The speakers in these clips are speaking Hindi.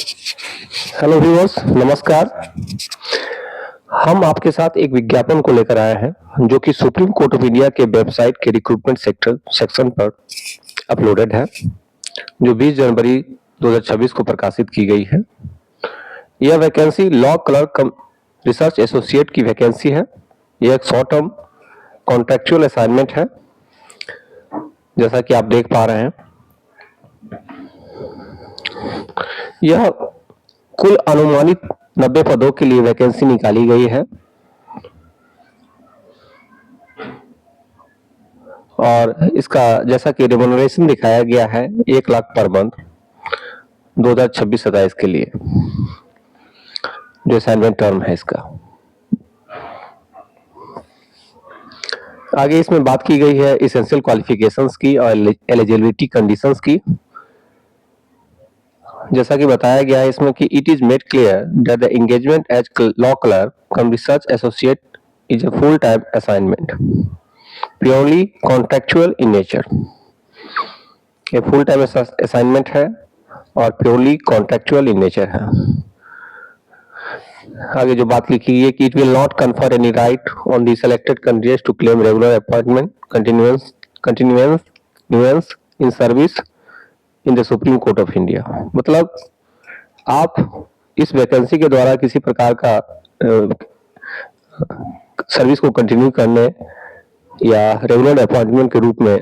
हेलो व्यूअर्स, नमस्कार। हम आपके साथ एक विज्ञापन को लेकर आए हैं जो कि सुप्रीम कोर्ट ऑफ इंडिया के वेबसाइट के रिक्रूटमेंट सेक्टर सेक्शन पर अपलोडेड है, जो 20 जनवरी 2026 को प्रकाशित की गई है। यह vacancy law clerk cum research associate की वैकेंसी है। यह एक शॉर्ट टर्म कॉन्ट्रेक्चुअल असाइनमेंट है, जैसा कि आप देख पा रहे हैं। यह कुल अनुमानित 90 पदों के लिए वैकेंसी निकाली गई है और इसका जैसा कि रेम्युनरेशन दिखाया गया है 1 लाख पर मंथ 2026-27 के लिए, जो असाइनमेंट टर्म है इसका। आगे इसमें बात की गई है एसेंशियल क्वालिफिकेशंस की और एलिजिबिलिटी कंडीशंस की। जैसा कि बताया गया है इसमें कि it is made clear that the engagement as law clerk cum research associate is a full time assignment purely contractual in nature. ये फुल टाइम असाइनमेंट है और प्योरली कॉन्ट्रेक्चुअल इन नेचर है। आगे जो बात लिखी गई है कि it will not confer any right on the selected candidates to claim regular appointment continuance in service in the Supreme Court of India. मतलब आप इस वैकेंसी के द्वारा किसी प्रकार का सर्विस को कंटिन्यू करने या रेगुलर अपॉइंटमेंट के रूप में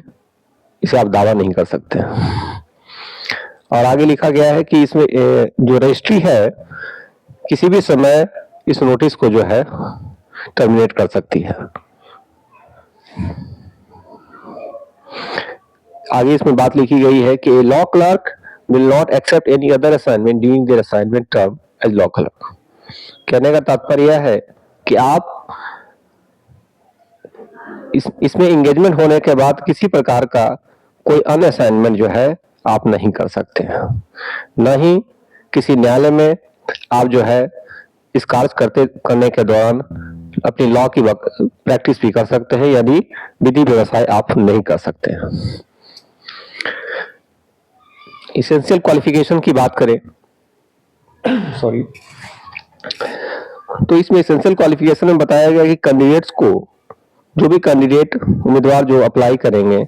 इसे आप दावा नहीं कर सकते। और आगे लिखा गया है कि इसमें जो रजिस्ट्री है किसी भी समय इस नोटिस को जो है टर्मिनेट कर सकती है। आगे इसमें बात लिखी गई है कि law clerk will not accept any other assignment during their assignment term as law clerk. कहने का तात्पर्य यह है कि आप इसमें एंगेजमेंट होने के बाद किसी प्रकार का कोई अन्य असाइनमेंट जो है आप नहीं कर सकते हैं। न ही किसी न्यायालय में आप जो है इस कार्य करने के दौरान अपनी लॉ की प्रैक्टिस भी कर सकते हैं, यानी विधि व्यवसाय आप नहीं कर सकते हैं। एसेंशियल क्वालिफिकेशन की बात करें सॉरी, तो इसमें एसेंशियल क्वालिफिकेशन में बताया गया कि कैंडिडेट्स को, जो भी कैंडिडेट उम्मीदवार जो अप्लाई करेंगे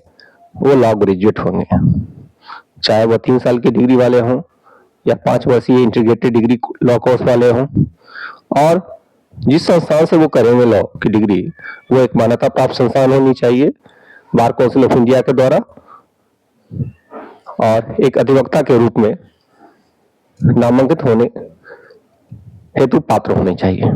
वो लॉ ग्रेजुएट होंगे, चाहे वो 3 साल की डिग्री वाले हों या 5 वर्षीय इंटीग्रेटेड डिग्री लॉ कोर्स वाले हों, और जिस संस्थान से वो करेंगे लॉ की डिग्री वो एक मान्यता प्राप्त संस्थान होनी चाहिए बार काउंसिल ऑफ इंडिया के द्वारा, और एक अधिवक्ता के रूप में नामांकित होने हेतु पात्र होने चाहिए।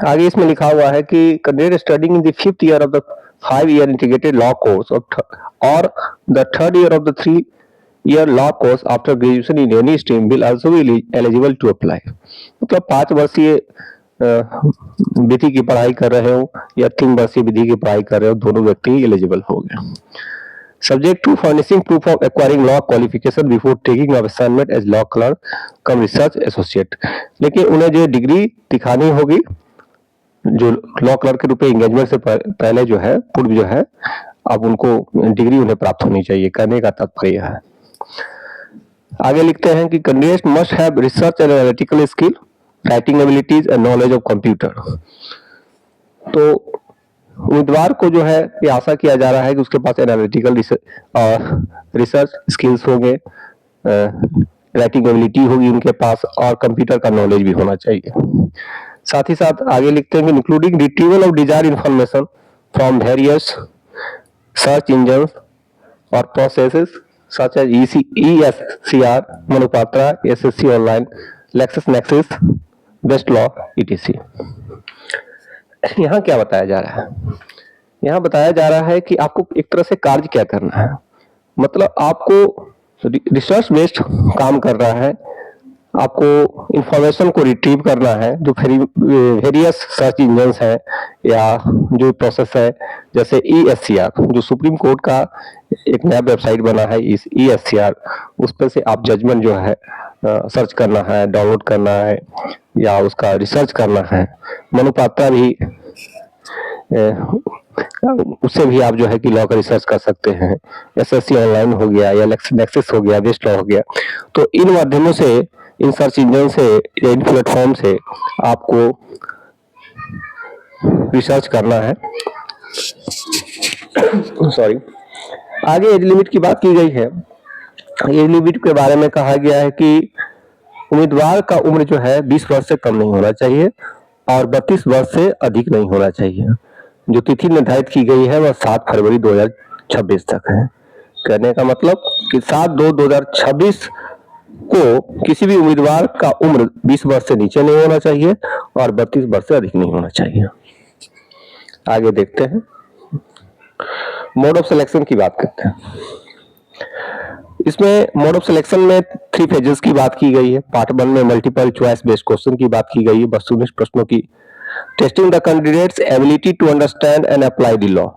आगे इसमें लिखा हुआ है कि candidate studying in the 5th year of the 5-year integrated law course और the 3rd year of the 3-year law course after graduation in any stream will also be eligible to apply. मतलब 5 वर्षीय विधि की पढ़ाई कर रहे हो या 3 वर्षीय विधि की पढ़ाई कर रहे हो, दोनों व्यक्ति एलिजिबल हो गए। Subject to furnishing proof of acquiring law qualification before taking of assignment as law clerk cum research associate. लेकिन उन्हें जो डिग्री दिखानी होगी जो लॉ क्लर्क के रूप में एंगेजमेंट से पहले जो है, पूर्व जो है, अब उनको डिग्री उन्हें प्राप्त होनी चाहिए। कहने का तात्पर्य है। आगे लिखते हैं कि candidate must have research and analytical skill, writing abilities and knowledge of computer. तो उम्मीदवार को जो है ये आशा किया जा रहा है कि उसके पास एनालिटिकल रिसर्च स्किल्स होंगे, राइटिंग एबिलिटी होगी उनके पास, और कंप्यूटर का नॉलेज भी होना चाहिए। साथ ही साथ आगे लिखते हैं कि including retrieval of desired information from various search engine और processes such as ESCR, Manupatra, SSC online, LexisNexis, Westlaw, etc। यहाँ क्या बताया जा रहा है? यहाँ बताया जा रहा है कि आपको एक तरह से कार्य क्या करना है। मतलब आपको रिसर्च बेस्ड काम कर रहा है, आपको इंफॉर्मेशन को रिट्रीव करना है जो वेरियस सर्च इंजन्स है या जो प्रोसेस है, जैसे ESCR जो सुप्रीम कोर्ट का एक नया वेबसाइट बना है, इस ESCR उस पर से आप जजमेंट जो है सर्च करना है, डाउनलोड करना है या उसका रिसर्च करना है। मनुपात्रा भी उससे भी आप जो है कि लॉ का रिसर्च कर सकते हैं। एसएससी ऑनलाइन हो गया या नेक्सस हो गया, बेस्ट लॉ हो गया। तो इन माध्यमों से, इन सर्च इंजन से या इन प्लेटफॉर्म से आपको रिसर्च करना है। सॉरी। आगे एज लिमिट की बात की गई है। एज लिमिट के बारे में कहा गया है कि उम्मीदवार का उम्र जो है 20 वर्ष से कम नहीं होना चाहिए और 32 वर्ष से अधिक नहीं होना चाहिए। जो तिथि निर्धारित की गई है वह 7 फरवरी 2026 तक है। कहने का मतलब कि 7/2/2026 को किसी भी उम्मीदवार का उम्र 20 वर्ष से नीचे नहीं होना चाहिए और 32 वर्ष से अधिक नहीं होना चाहिए। आगे देखते हैं, मोड ऑफ सिलेक्शन की बात करते हैं। इसमें मोड ऑफ सिलेक्शन में 3 फेजेस की बात की गई है। पार्ट 1 में मल्टीपल चॉइस बेस्ड क्वेश्चन की बात की गई है, वस्तुनिष्ठ प्रश्नों की। Testing the candidates ability to understand and apply the law.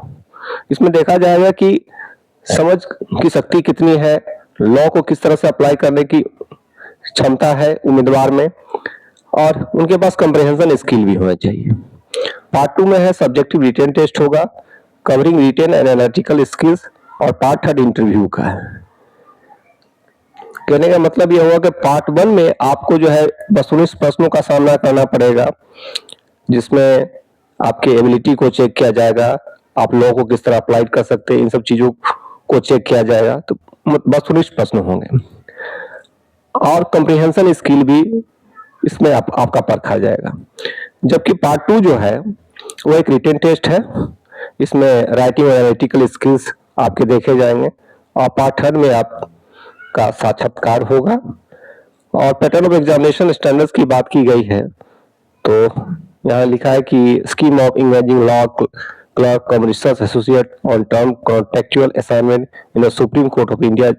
इसमें देखा जाएगा कि समझ की शक्ति कितनी है, लॉ को किस तरह से अप्लाई करने की क्षमता है उम्मीदवार में, और उनके पास कंप्रिहेंशन स्किल भी होना चाहिए। पार्ट 2 में है सब्जेक्टिव रिटेन टेस्ट होगा, covering written and analytical skills, और पार्ट 3 इंटरव्यू का है। कहने का मतलब यह हुआ कि पार्ट 1 में आपको जो है वस्तुनिष्ठ प्रश्नों का सामना करना पड़ेगा, जिसमें आपके एबिलिटी को चेक किया जाएगा, आप लॉ को किस तरह अप्लाई कर सकते हैं, इन सब चीजों को चेक किया जाएगा। तो वस्तुनिष्ठ प्रश्न होंगे और कंप्रिहेंशन स्किल भी इसमें आपका परखा जाएगा। जबकि पार्ट 2 जो है वो एक रिटेन टेस्ट है। इसमें राइटिंग और एनालिटिकल स्किल्स आपके देखे जाएंगे और पार्ट 3 में आपका साक्षात्कार होगा। और पैटर्न ऑफ एग्जामिनेशन स्टैंडर्ड्स की बात की गई है, तो यहाँ लिखा है कि scheme of engaging law clerk cum research associate on term contractual assignment in the Supreme Court of India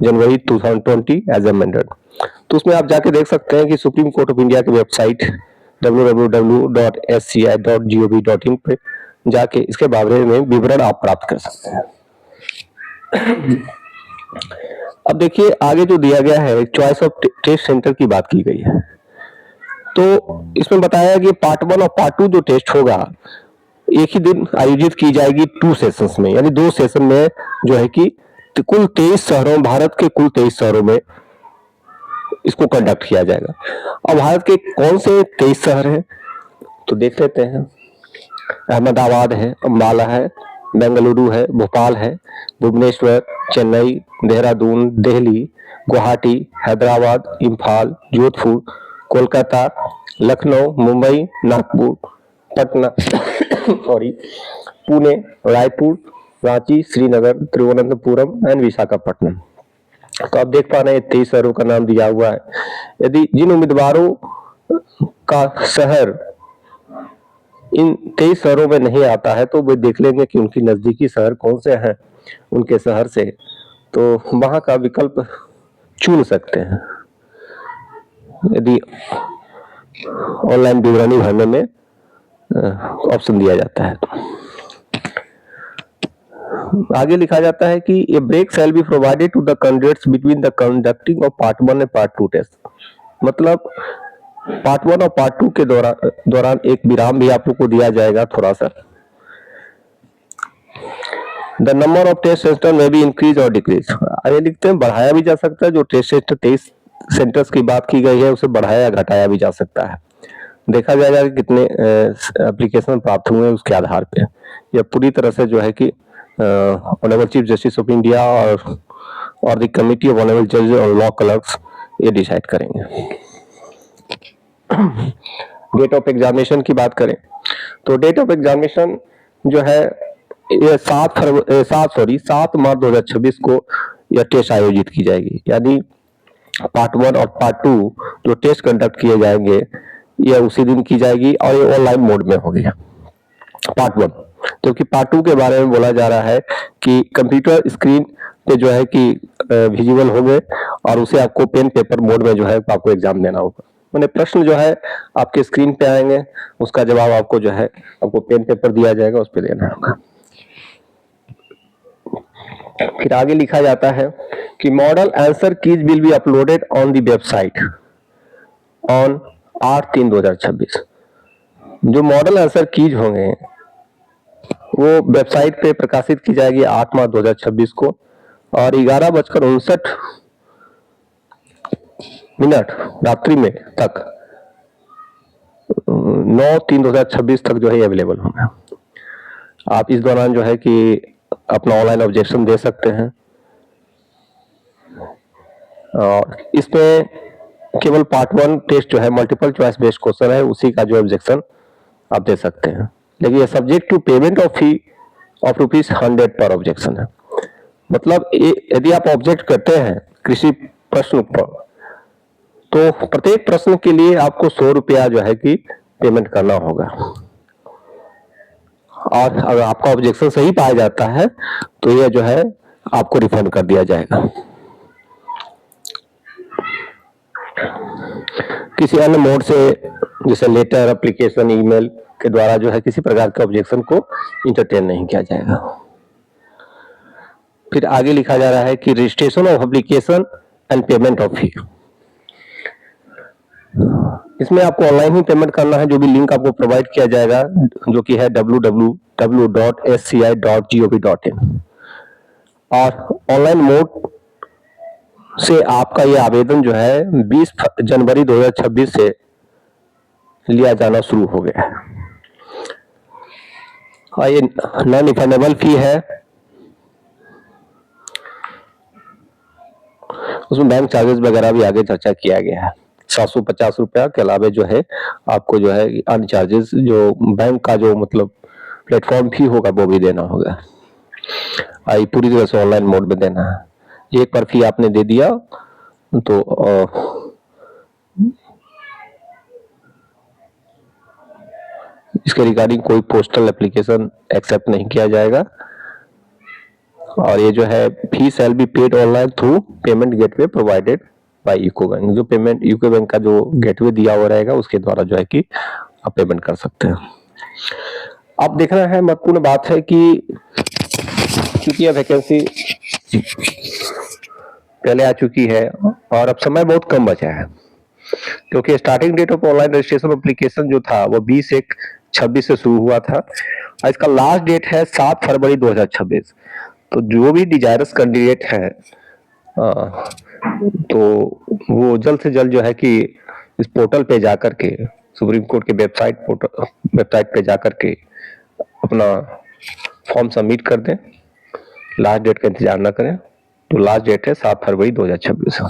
January 2020 as amended. तो उसमें आप जाके देख सकते हैं कि सुप्रीम कोर्ट ऑफ इंडिया की वेबसाइट www.sci.gov.in पे जाके इसके बारे में विवरण आप प्राप्त कर सकते हैं। अब देखिए आगे जो दिया गया है, चॉइस ऑफ टेस्ट सेंटर की बात की गई है। तो इसमें बताया कि पार्ट 1 और पार्ट 2 जो टेस्ट होगा एक ही दिन आयोजित की जाएगी 2 सेशंस में, यानी 2 सेशन में जो है कि कुल 23 शहरों, भारत के कुल 23 शहरों में इसको कंडक्ट किया जाएगा। अब भारत के कौन से 23 शहर हैं तो देख लेते हैं। अहमदाबाद है, अम्बाला है, बेंगलुरु है, भोपाल है, भुवनेश्वर, चेन्नई, देहरादून, दिल्ली, गुवाहाटी, हैदराबाद, इम्फाल, जोधपुर, कोलकाता, लखनऊ, मुंबई, नागपुर, पटना सॉरी, पुणे, रायपुर, रांची, श्रीनगर, तिरुवनंतपुरम एंड विशाखापट्टनम। तो आप देख पा रहे हैं 23 शहरों का नाम दिया हुआ है। यदि जिन उम्मीदवारों का शहर इन 23 शहरों में नहीं आता है तो वे देख लेंगे कि उनकी नजदीकी शहर कौन से हैं, उनके शहर से तो वहां का विकल्प चुन सकते हैं, यदि ऑनलाइन विवरणी भरने में ऑप्शन दिया जाता है। तो आगे लिखा जाता है कि a break shall be provided to the candidates between the conducting of part 1 and part 2 test. मतलब पार्ट 1 और पार्ट 2 के दौरान एक विराम भी आप लोग को दिया जाएगा थोड़ा सा। The number of test centre में भी इंक्रीज और डिक्रीज, आगे लिखते हैं बढ़ाया भी जा सकता है। जो टेस्ट सेंटर 23 सेंटर्स की बात की गई है उसे बढ़ाया या घटाया भी जा सकता है। देखा जाएगा कि कितने एप्लीकेशन प्राप्त हुए उसके आधार पे। यह पूरी तरह से जो है कि honourable Chief Justice of India और द कमिटी ऑफ ऑनरेबल जजेस और लॉ क्लर्क्स ये डिसाइड करेंगे। डेट ऑफ एग्जामिनेशन की बात करें तो डेट ऑफ एग्जामिनेशन जो है ये 7 मार्च 2026 को यह टेस्ट आयोजित की जाएगी। यानी पार्ट 1 और पार्ट 2 जो टेस्ट कंडक्ट किए जाएंगे यह उसी दिन की जाएगी और ये ऑनलाइन मोड में होगी पार्ट 1। क्योंकि पार्ट 2 के बारे में बोला जा रहा है कि कंप्यूटर स्क्रीन पे जो है कि विजिबल होंगे और उसे आपको पेन पेपर मोड में जो है आपको एग्जाम देना होगा। मैंने प्रश्न जो है आपके स्क्रीन पे आएंगे, उसका जवाब आपको जो है आपको पेन पेपर दिया जाएगा, उस पर देना होगा। फिर आगे लिखा जाता है कि model answer keys will be uploaded on the website on 8/3/2026। जो मॉडल आंसर कीज होंगे वो वेबसाइट पे प्रकाशित की जाएगी 8 मार्च 2026 को और 11:59 रात्रि में तक 9/3/2026 तक जो है अवेलेबल होंगे। आप इस दौरान जो है कि अपना ऑनलाइन ऑब्जेक्शन दे सकते हैं और इसमें केवल पार्ट 1 टेस्ट जो है मल्टीपल चॉइस बेस्ड क्वेश्चन है, उसी का जो ऑब्जेक्शन आप दे सकते हैं, लेकिन ये subject to payment of fee of ₹100 per objection है। मतलब यदि आप ऑब्जेक्ट करते हैं किसी प्रश्न पर तो प्रत्येक प्रश्न के लिए आपको ₹100 जो है कि पेमेंट करना होगा और अगर आपका ऑब्जेक्शन सही पाया जाता है तो यह जो है आपको रिफंड कर दिया जाएगा। किसी अन्य मोड से जैसे लेटर, एप्लीकेशन, ईमेल के द्वारा जो है किसी प्रकार के ऑब्जेक्शन को इंटरटेन नहीं किया जाएगा। फिर आगे लिखा जा रहा है कि registration of application and payment of fee. इसमें आपको ऑनलाइन ही पेमेंट करना है, जो भी लिंक आपको प्रोवाइड किया जाएगा जो कि है www.sci.gov.in और ऑनलाइन मोड से आपका ये आवेदन जो है 20 जनवरी 2026 से लिया जाना शुरू हो गया है और ये नॉन रिफंडेबल फी है। उसमें बैंक चार्जेस वगैरह भी आगे चर्चा किया गया है। ₹750 के अलावे जो है आपको जो है अन्य चार्जेस जो बैंक का जो मतलब प्लेटफॉर्म फी होगा वो भी देना होगा। आई पूरी तरह से ऑनलाइन मोड में देना है। एक बार फी आपने दे दिया तो इसके रिगार्डिंग कोई पोस्टल एप्लीकेशन एक्सेप्ट नहीं किया जाएगा और ये जो है fee shall be paid online through payment gateway provided by UCO bank. जो पेमेंट यूको बैंक का जो गेटवे दिया हुआ रहेगा उसके द्वारा जो है कि आप पेमेंट कर सकते हैं। अब देखना है महत्वपूर्ण बात है कि क्योंकि यह वैकेंसी पहले आ चुकी है और अब समय बहुत कम बचा है, क्योंकि starting date of online registration application जो था वो 20/1/26 से शुरू हुआ था और इसका लास्ट डेट है 7 फरवरी 2026। तो जो भी डिजायरस कैंडिडेट है तो वो जल्द से जल्द जो है कि इस पोर्टल पे जाकर के सुप्रीम कोर्ट के वेबसाइट पे जाकर के अपना फॉर्म सबमिट कर दें। लास्ट डेट का इंतजार ना करें। तो लास्ट डेट है 7 फरवरी 2026।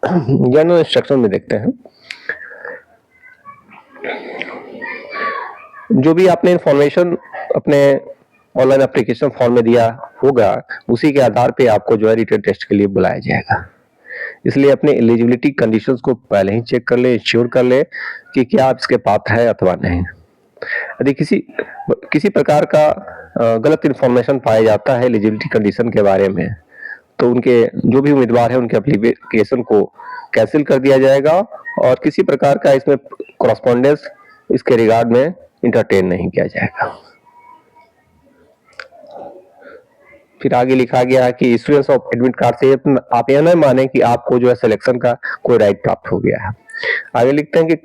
जनरल इंस्ट्रक्शन में देखते हैं जो भी आपने इंफॉर्मेशन अपने ऑनलाइन एप्लीकेशन फॉर्म में दिया होगा उसी के आधार पे आपको जो है रिटन टेस्ट के लिए बुलाया जाएगा। इसलिए अपने एलिजिबिलिटी कंडीशंस को पहले ही चेक कर ले, इंश्योर कर ले कि क्या आप इसके पात्र है अथवा नहीं। यदि किसी प्रकार का गलत इंफॉर्मेशन पाया जाता है एलिजिबिलिटी कंडीशन के बारे में तो उनके जो भी उम्मीदवार है उनके एप्लीकेशन को कैंसिल कर दिया जाएगा और किसी प्रकार का इसमें कॉरेस्पॉन्डेंस इसके रिगार्ड में इंटरटेन नहीं किया जाएगा। फिर आगे लिखा गया है कि इश्यूएंस ऑफ एडमिट कार्ड से आप यह न माने कि आपको जो है सिलेक्शन का कोई राइट प्राप्त हो गया है। आगे लिखते हैं कि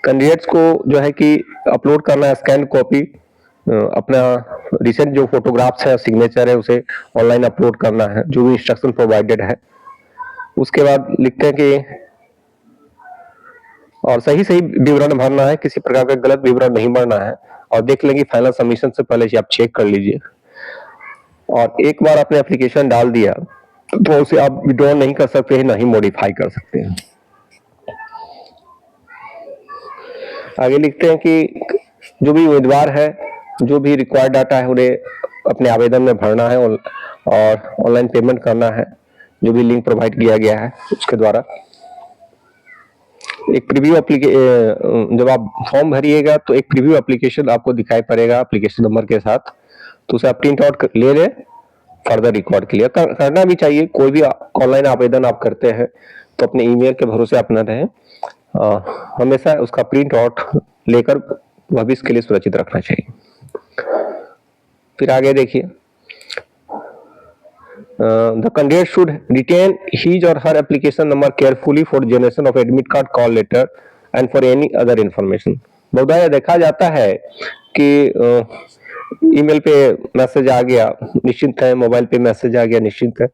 कैंडिडेट्स को जो है कि अपलोड करना है स्कैन कॉपी अपना रिसेंट जो फोटोग्राफ्स है सिग्नेचर है उसे ऑनलाइन अपलोड करना है, जो भी इंस्ट्रक्शन प्रोवाइडेड है। उसके बाद लिखते हैं कि और सही विवरण भरना है, किसी प्रकार का गलत विवरण नहीं भरना है और देख लेंगे फाइनल सबमिशन से पहले आप चेक कर लीजिए और एक बार आपने एप्लीकेशन डाल दिया तो उसे आप विड्रॉ नहीं कर सकते हैं, ना ही मॉडिफाई कर सकते हैं। आगे लिखते हैं कि जो भी उम्मीदवार है जो भी रिक्वायर्ड डाटा है उन्हें अपने आवेदन में भरना है और ऑनलाइन पेमेंट करना है, जो भी लिंक प्रोवाइड किया गया है उसके द्वारा। एक प्रीव्यू जब आप फॉर्म भरिएगा तो एक प्रीव्यू एप्लीकेशन आपको दिखाई पड़ेगा एप्लीकेशन नंबर के साथ, तो उसे आप प्रिंट आउट ले लें फर्दर रिकॉर्ड के लिए। करना भी चाहिए, कोई भी ऑनलाइन आवेदन आप करते हैं तो अपने ईमेल के भरोसे आप न रहें, हमेशा उसका प्रिंट आउट लेकर भविष्य के लिए सुरक्षित रखना चाहिए। फिर आगे देखिए, the candidate should retain his or her application number carefully for generation of admit card, call letter and for any other information। बहुधा यह देखा जाता है कि ईमेल पे मैसेज आ गया निश्चिंत है, मोबाइल पे मैसेज आ गया निश्चिंत है,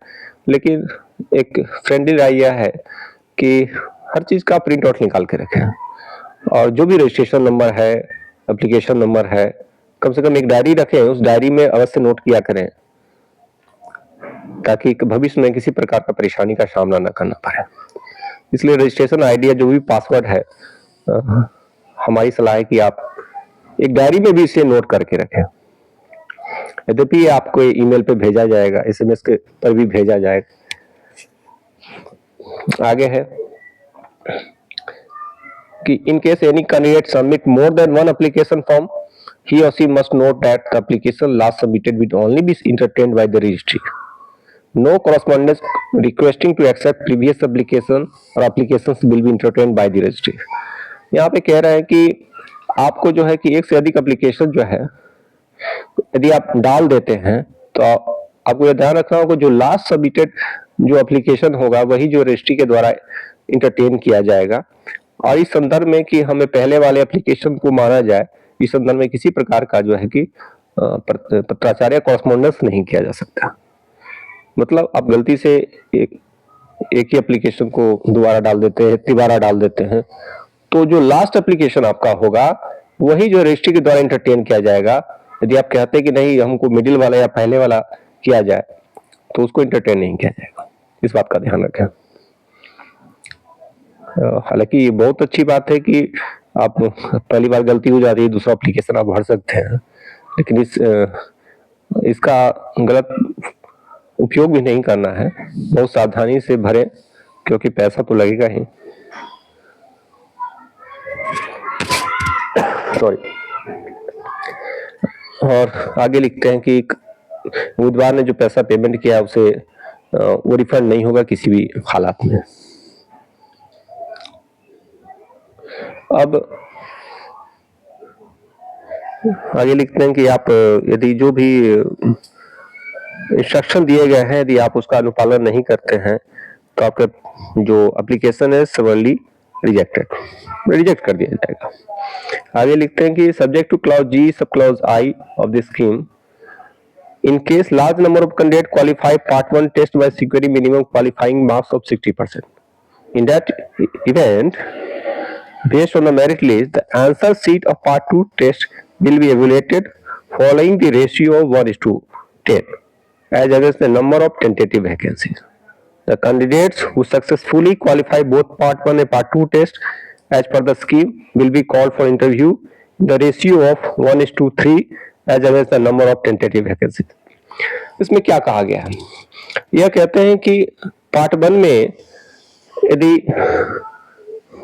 लेकिन एक फ्रेंडली राय यह है कि हर चीज का प्रिंट आउट निकाल के रखें और जो भी रजिस्ट्रेशन नंबर है, एप्लीकेशन नंबर है, कम से कम एक डायरी रखें, उस डायरी में अवश्य नोट किया करें ताकि भविष्य में किसी प्रकार का परेशानी का सामना न करना पड़े। इसलिए रजिस्ट्रेशन आईडी या जो भी पासवर्ड है, हमारी सलाह है कि आप एक डायरी में भी इसे नोट करके रखें। यद्यपि आपको ईमेल पे भेजा जाएगा, एसएमएस के पर भी भेजा जाएगा। आगे है कि in case any candidate submit more than one application form, he or she must note that the application last submitted will only be entertained by the registry. No correspondence requesting to accept previous application or applications will be entertained by the registry. यहाँ पे कह रहे हैं कि आपको जो है कि एक से अधिक एप्लीकेशन जो है यदि आप डाल देते हैं तो आपको यह ध्यान रखना होगा जो लास्ट सबमिटेड जो एप्लीकेशन होगा वही जो रजिस्ट्री के द्वारा इंटरटेन किया जाएगा। और इस संदर्भ में कि हमें पहले वाले एप्लीकेशन को माना जाए, इस संदर्भ में किसी प्रकार का जो है कि पत्राचार या कॉरेस्पॉन्डेंस नहीं किया जा सकता। मतलब आप गलती से एक ही एप्लीकेशन को दोबारा डाल देते हैं, तिबारा डाल देते हैं, तो जो लास्ट एप्लीकेशन आपका होगा वही जो रजिस्ट्री के द्वारा इंटरटेन किया जाएगा। यदि आप कहते हैं कि नहीं हमको मिडिल वाला या पहले वाला किया जाए तो उसको इंटरटेन नहीं किया जाएगा, इस बात का ध्यान रखें। हालांकि ये बहुत अच्छी बात है कि आप पहली बार गलती हो जाती है दूसरा एप्लीकेशन आप भर सकते हैं, लेकिन इसका गलत उपयोग भी नहीं करना है, बहुत सावधानी से भरें क्योंकि पैसा तो लगेगा ही। सॉरी। और आगे लिखते हैं कि उम्मीदवार ने जो पैसा पेमेंट किया उसे वो रिफंड नहीं होगा किसी भी हालात में। अब आगे लिखते हैं कि आप यदि जो भी इंस्ट्रक्शन दिए गए हैं यदि आप उसका अनुपालन नहीं करते हैं तो आपका जो एप्लीकेशन है सवरली रिजेक्ट कर दिया जाएगा। आगे लिखते हैं कि subject two clause ji sub clause I of the scheme, in case large number of candidates qualify part 1 test by securing minimum qualifying marks of 60%. In that event, based on the merit list, the answer sheet of part 2 test will be evaluated following the ratio of 1:10 as against the number of tentative vacancies. The candidates who successfully qualify both part 1 and part 2 test as per the scheme will be called for interview in the ratio of 1:3 as against the number of tentative vacancies. इसमें क्या कहा गया है? यह कहते हैं कि पार्ट 1 में यदि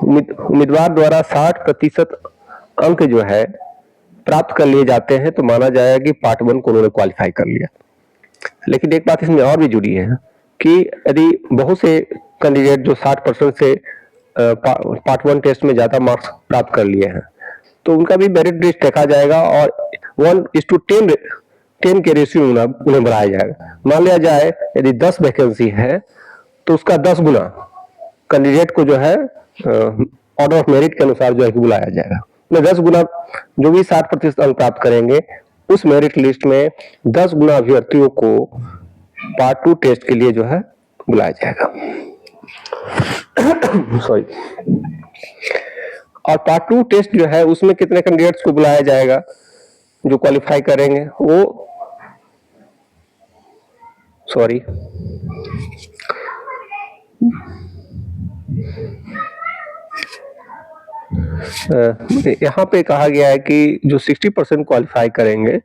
उम्मीदवार द्वारा 60% अंक जो है प्राप्त कर लिए जाते हैं तो माना जाएगा कि पार्ट 1 को उन्होंने क्वालिफाई कर लिया। लेकिन एक बात इसमें और भी जुड़ी है कि यदि बहुत से कैंडिडेट जो 60% से पार्ट 1 टेस्ट में ज्यादा मार्क्स प्राप्त कर लिए हैं तो उनका भी मेरिट लिस्ट देखा जाएगा और 1:10 के रेशियो में उन्हें बढ़ाया जाएगा। मान लिया जाए यदि 10 वैकेंसी है तो उसका 10 गुना कैंडिडेट को जो है ऑर्डर ऑफ मेरिट के अनुसार जो है बुलाया जाएगा। 10 गुना जो भी 60% अंक प्राप्त करेंगे उस मेरिट लिस्ट में 10 गुना अभ्यर्थियों को पार्ट 2 टेस्ट के लिए जो है बुलाया जाएगा। सॉरी। और पार्ट 2 टेस्ट जो है उसमें कितने कैंडिडेट्स को बुलाया जाएगा जो क्वालिफाई करेंगे वो सॉरी यहाँ पे कहा गया है कि जो 60% क्वालिफाई करेंगे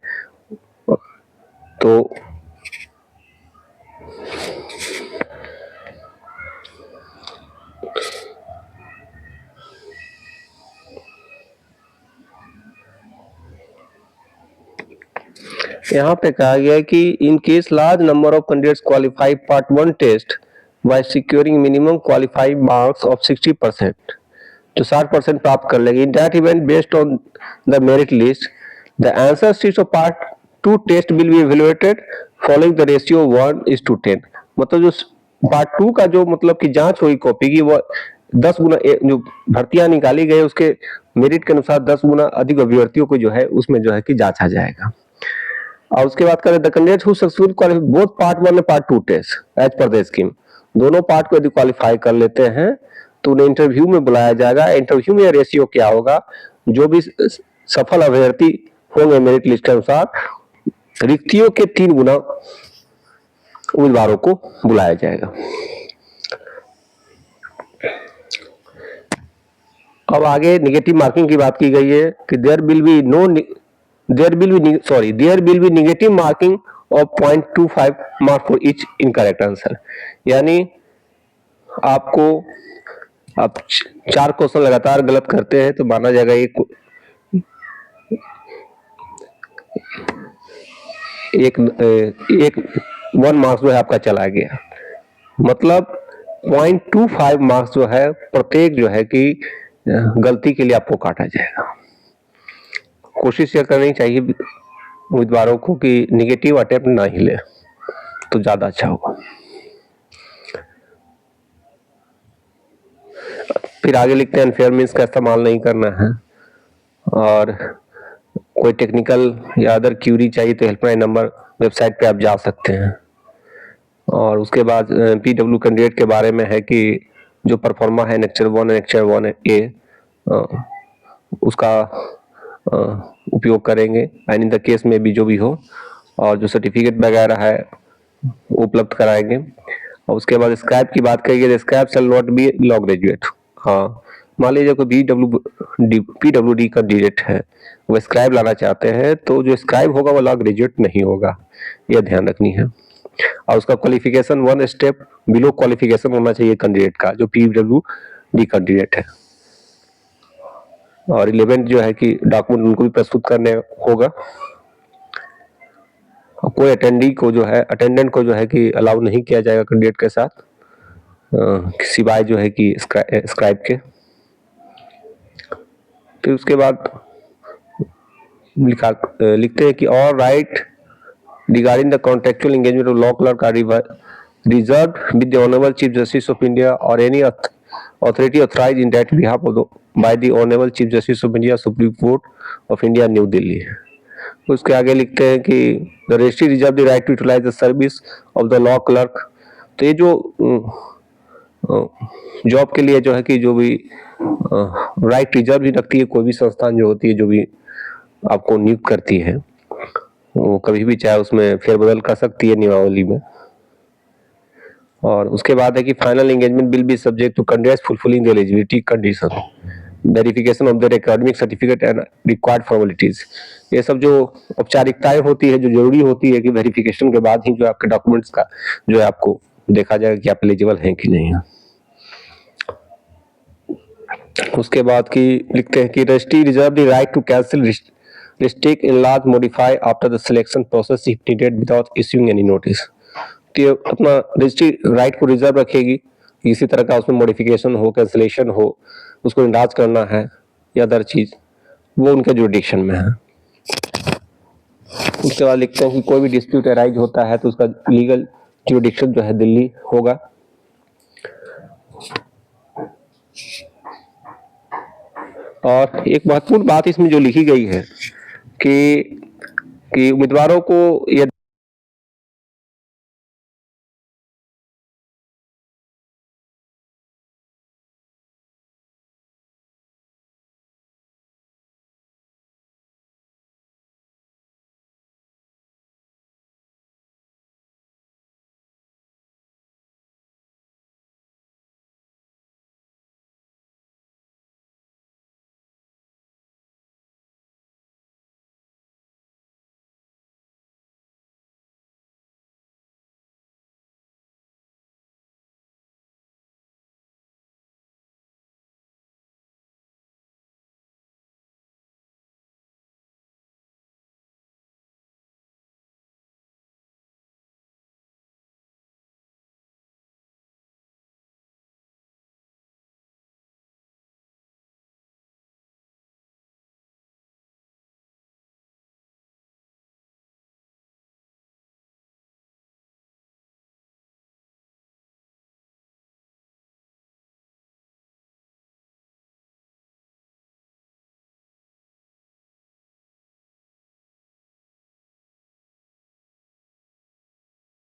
तो यहाँ पे कहा गया है कि in case large number of candidates qualify part 1 test by securing minimum qualified marks of 60%, जो 60% प्राप्त कर लेंगे। In that event based on the merit list the answer sheets of part 2 test will be evaluated following the ratio 1:10। मतलब जो पार्ट 2 का जो मतलब कि जांच हुई कॉपी की वो 10 गुना जो भर्तियां निकाली गई उसके मेरिट के अनुसार 10 गुना अधिक अभ्यर्थियों को जो है उसमें जो है कि जांचा जाएगा। और उसके बाद करें the candidate who successful qualify both part 1 और part 2 test as per the scheme, दोनों पार्ट को यदि क्वालिफाई कर लेते हैं तो उन्हें इंटरव्यू में बुलाया जाएगा। इंटरव्यू में रेशियो क्या होगा, जो भी सफल अभ्यर्थी होंगे मेरिट लिस्ट के अनुसार रिक्तियों के 3 गुना उम्मीदवारों को बुलाया जाएगा। अब आगे नेगेटिव मार्किंग की बात की गई है कि there will be negative marking of 0.25 mark for each incorrect answer, यानी आपको आप 4 क्वेश्चन लगातार गलत करते हैं तो माना जाएगा एक 1 मार्क्स जो है आपका चला गया, मतलब 0.25 मार्क्स जो है प्रत्येक जो है कि गलती के लिए आपको काटा जाएगा। कोशिश यह करनी चाहिए उम्मीदवारों को कि निगेटिव अटेम्प्ट ना ही ले तो ज्यादा अच्छा होगा। फिर आगे लिखते हैं अनफेयर मीन्स का इस्तेमाल नहीं करना है, और कोई टेक्निकल या अदर क्यूरी चाहिए तो हेल्पलाइन नंबर वेबसाइट पे आप जा सकते हैं। और उसके बाद पीडब्ल्यू कैंडिडेट के बारे में है कि जो परफॉर्मा है नेक्चर 1 और नेक्चर 1A उसका उपयोग करेंगे एंड इन द केस में भी जो भी हो, और जो सर्टिफिकेट वगैरह है उपलब्ध कराएंगे। और उसके बाद स्क्राइब की बात करिए, scribe shall not be law graduate. हाँ, मान लीजिए कोई पीडब्ल्यूडी कैंडिडेट है वो स्क्राइब लाना चाहते हैं तो जो स्क्राइब होगा वो लॉ ग्रेजुएट नहीं होगा, यह ध्यान रखनी है। और उसका क्वालिफिकेशन 1 स्टेप बिलो क्वालिफिकेशन होना चाहिए कैंडिडेट का जो पीडब्ल्यूडी कैंडिडेट है। और 11 जो है कि डॉक्यूमेंट उनको भी प्रस्तुत करने होगा। कोई अटेंडेंट को जो है कि अलाउ नहीं किया जाएगा कैंडिडेट के साथ सिवाय जो है कि स्क्राइब के। फिर उसके बाद लिखते हैं कि all right regarding the contractual engagement of law clerk are reserved with the honourable Chief Justice of India और any authority authorized in that behalf of by the Honorable Chief Justice of India, Supreme Court of India, New Delhi। उसके आगे लिखते हैं कि the registry reserve the right to utilize the service of the law clerk। तो ये जो जॉब के लिए जो है कि जो भी राइट रिजर्व भी रखती है कोई भी संस्थान जो होती है जो भी आपको नियुक्त करती है, वो कभी भी चाहे उसमें फेरबदल कर सकती है नियमावली में। और उसके बाद है कि final engagement will be subject to candidates fulfilling the eligibility condition, verification of their academic certificate and required formalities. ये सब जो औपचारिकताएं होती है जो जरूरी होती है कि वेरिफिकेशन के बाद ही जो आपके डॉक्यूमेंट्स का जो है आपको देखा जाएगा कि आप एलिजिबल हैं कि नहीं है। उसके बाद की लिखते हैं कि registry reserve the right to cancel restrict enlarge modify after the selection process if needed without issuing any notice। तो अपना रजिस्ट्री राइट को रिजर्व रखेगी, इसी तरह का उसमें मॉडिफिकेशन हो कैंसिलेशन हो उसको इंडाज करना है या अदर चीज वो उनके जुरिडिक्शन में है। उसके बाद लिखते हैं कि कोई भी डिस्प्यूट अराइज होता है तो उसका लीगल जुरिडिक्शन जो है दिल्ली होगा। और एक महत्वपूर्ण बात इसमें जो लिखी गई है कि उम्मीदवारों को यदि